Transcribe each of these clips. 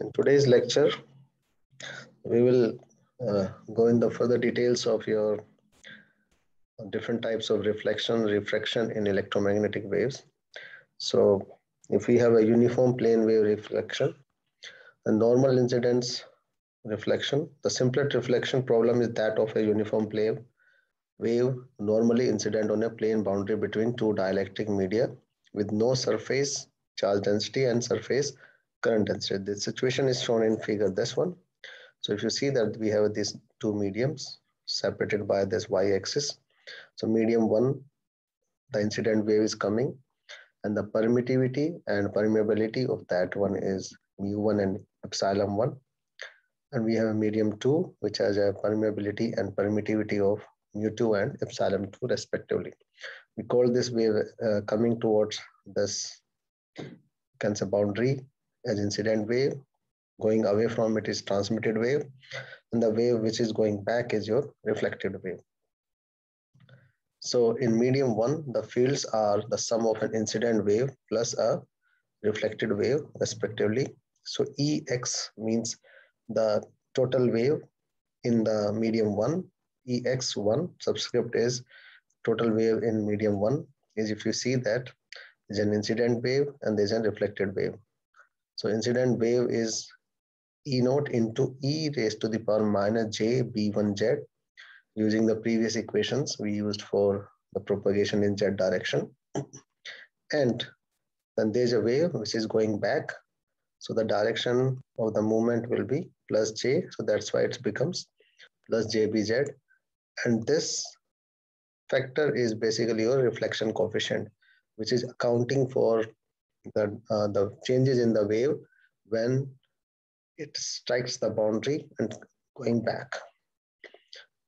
In today's lecture, we will go in the further details of your different types of refraction in electromagnetic waves. So, if we have a uniform plane wave reflection, a normal incidence reflection, the simplest reflection problem is that of a uniform plane wave normally incident on a plane boundary between two dielectric media with no surface charge density and surface current density. This situation is shown in figure this one. So if you see that we have these two mediums separated by this y-axis. So medium one, the incident wave is coming, and the permittivity and permeability of that one is mu1 and epsilon 1. And we have a medium 2, which has a permeability and permittivity of mu2 and epsilon 2 respectively. We call this wave coming towards this cancer boundary as incident wave. Going away from it is transmitted wave, and the wave which is going back is your reflected wave. So in medium 1, the fields are the sum of an incident wave plus a reflected wave respectively. So Ex means the total wave in the medium 1. Ex1 subscript is total wave in medium 1 is, if you see that, there's an incident wave and there's a reflected wave. So incident wave is E naught into e raised to the power minus j b1z, using the previous equations we used for the propagation in z direction. And then there's a wave which is going back. So the direction of the movement will be plus j. So that's why it becomes plus jbz. And this factor is basically your reflection coefficient, which is accounting for the changes in the wave when it strikes the boundary and going back.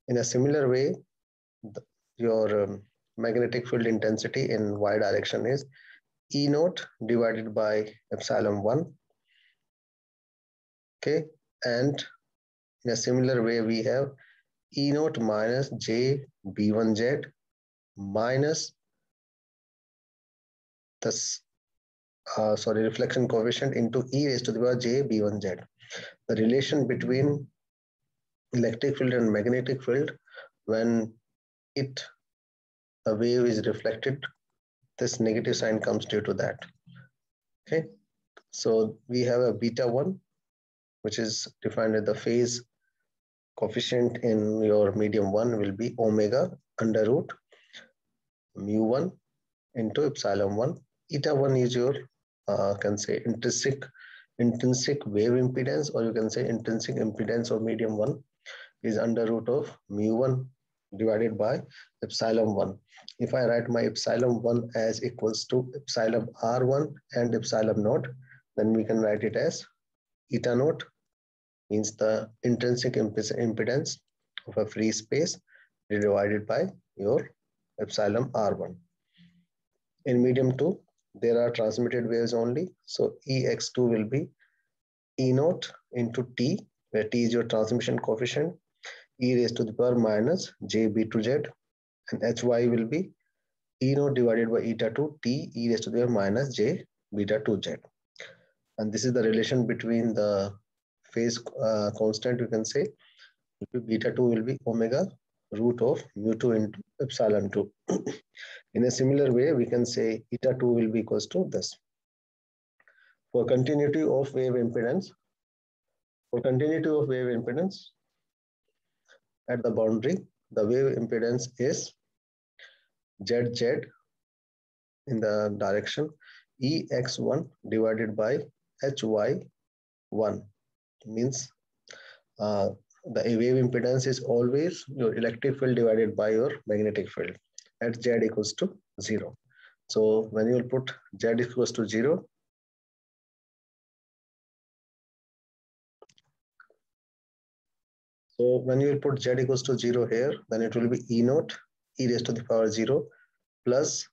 In a similar way, your magnetic field intensity in y direction is E naught divided by epsilon 1. Okay, and in a similar way, we have E naught minus j b1z minus this reflection coefficient into e raised to the power j b1z. The relation between electric field and magnetic field, when the wave is reflected, this negative sign comes due to that. Okay, so we have a beta 1, which is defined as the phase coefficient in your medium 1 will be omega under root mu1 into epsilon 1. Eta 1 is your can say intrinsic wave impedance, or you can say intrinsic impedance of medium 1 is under root of mu1 divided by epsilon 1. If I write my epsilon 1 as equals to epsilon r1 and epsilon naught, then we can write it as eta naught, means the intrinsic impedance of a free space divided by your epsilon r1. In medium 2, there are transmitted waves only. So Ex2 will be E naught into T, where T is your transmission coefficient, e raised to the power minus jb to z, and Hy will be E naught divided by eta 2 T e raised to the power minus j beta 2 z. And this is the relation between the phase constant, you can say. Beta 2 will be omega root of mu2 into epsilon 2. In a similar way, we can say eta 2 will be equals to this. For continuity of wave impedance, at the boundary, the wave impedance is ZZ in the direction Ex1 divided by Hy1, means the wave impedance is always your electric field divided by your magnetic field at Z equals to 0. So when you will put Z equals to 0, so when you will put Z equals to 0 here, then it will be E naught e raised to the power 0 plus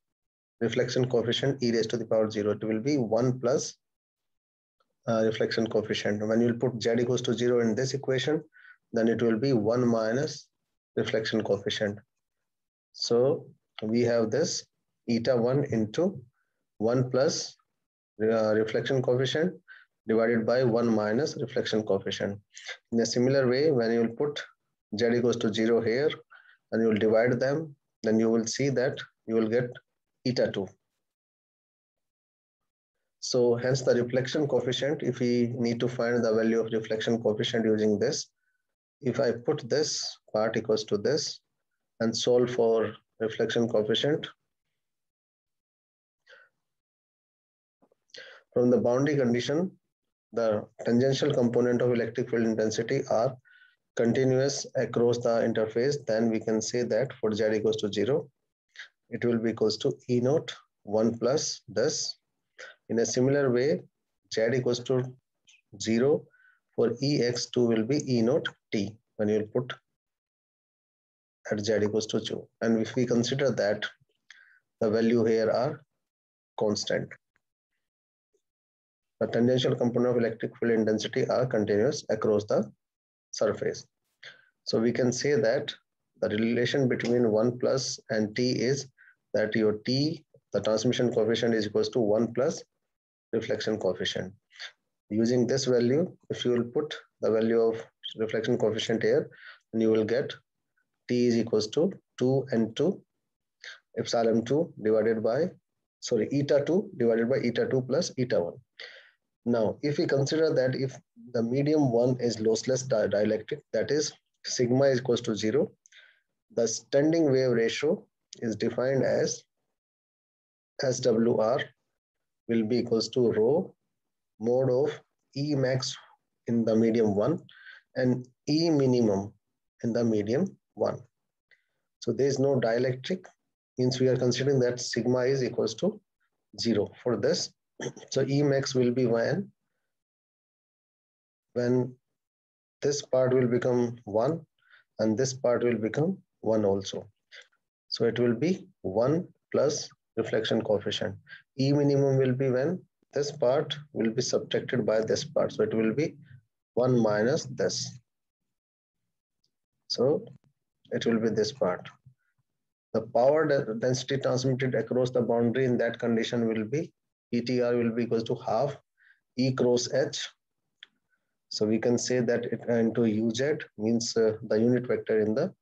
reflection coefficient e raised to the power 0. It will be 1 plus reflection coefficient. When you will put Z equals to 0 in this equation, then it will be 1 minus reflection coefficient. So we have this eta 1 into 1 plus reflection coefficient divided by 1 minus reflection coefficient. In a similar way, when you will put z equals to 0 here and you will divide them, then you will see that you will get eta 2. So hence the reflection coefficient, if we need to find the value of reflection coefficient using this, if I put this part equals to this and solve for reflection coefficient, from the boundary condition, the tangential component of electric field intensity are continuous across the interface, then we can say that for z equals to 0, it will be equals to E naught 1 plus this. In a similar way, z equals to 0 for Ex2 will be E naught T when you will put at z equals to 2. And if we consider that the value here are constant, the tangential component of electric field intensity are continuous across the surface. So we can say that the relation between 1 plus and T is that your T, the transmission coefficient, is equals to 1 plus reflection coefficient. Using this value, if you will put the value of reflection coefficient here, then you will get T is equals to 2 N2 epsilon 2 divided by, eta 2 divided by eta 2 plus eta 1. Now, if we consider that if the medium 1 is lossless dielectric, that is sigma is equals to 0, the standing wave ratio is defined as SWR will be equals to rho mod of E max in the medium 1 and E minimum in the medium 1. So there is no dielectric, means we are considering that sigma is equals to 0 for this. So E max will be when this part will become 1 and this part will become 1 also. So it will be 1 plus reflection coefficient. E minimum will be when this part will be subtracted by this part. So it will be 1 minus this. So it will be this part. The power density transmitted across the boundary in that condition will be PTR will be equal to half E cross H. So we can say that it into UZ means the unit vector in the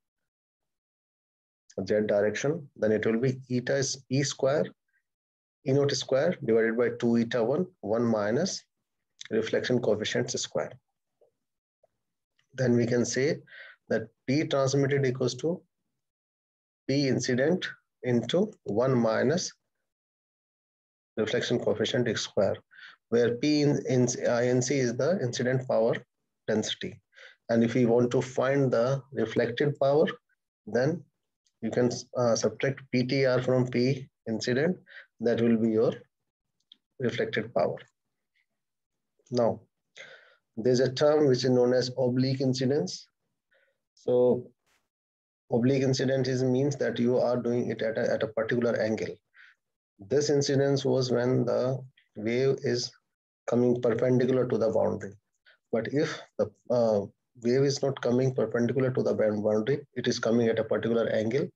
Z direction. Then it will be eta is E square, E naught square divided by 2 eta 1 minus reflection coefficient square. Then we can say that P transmitted equals to P incident into 1 minus reflection coefficient square, where P in INC is the incident power density. And if we want to find the reflected power, then you can subtract PTR from P incident. That will be your reflected power. Now, there's a term which is known as oblique incidence. So oblique incidence means that you are doing it at a particular angle. This incidence was when the wave is coming perpendicular to the boundary. But if the wave is not coming perpendicular to the boundary, it is coming at a particular angle,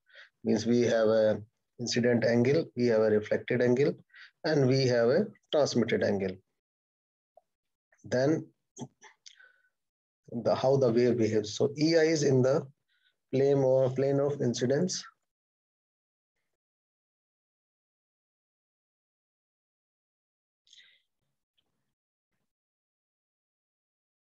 means we have a incident angle, we have a reflected angle, and we have a transmitted angle. Then how the wave behaves. So EI is in the plane of incidence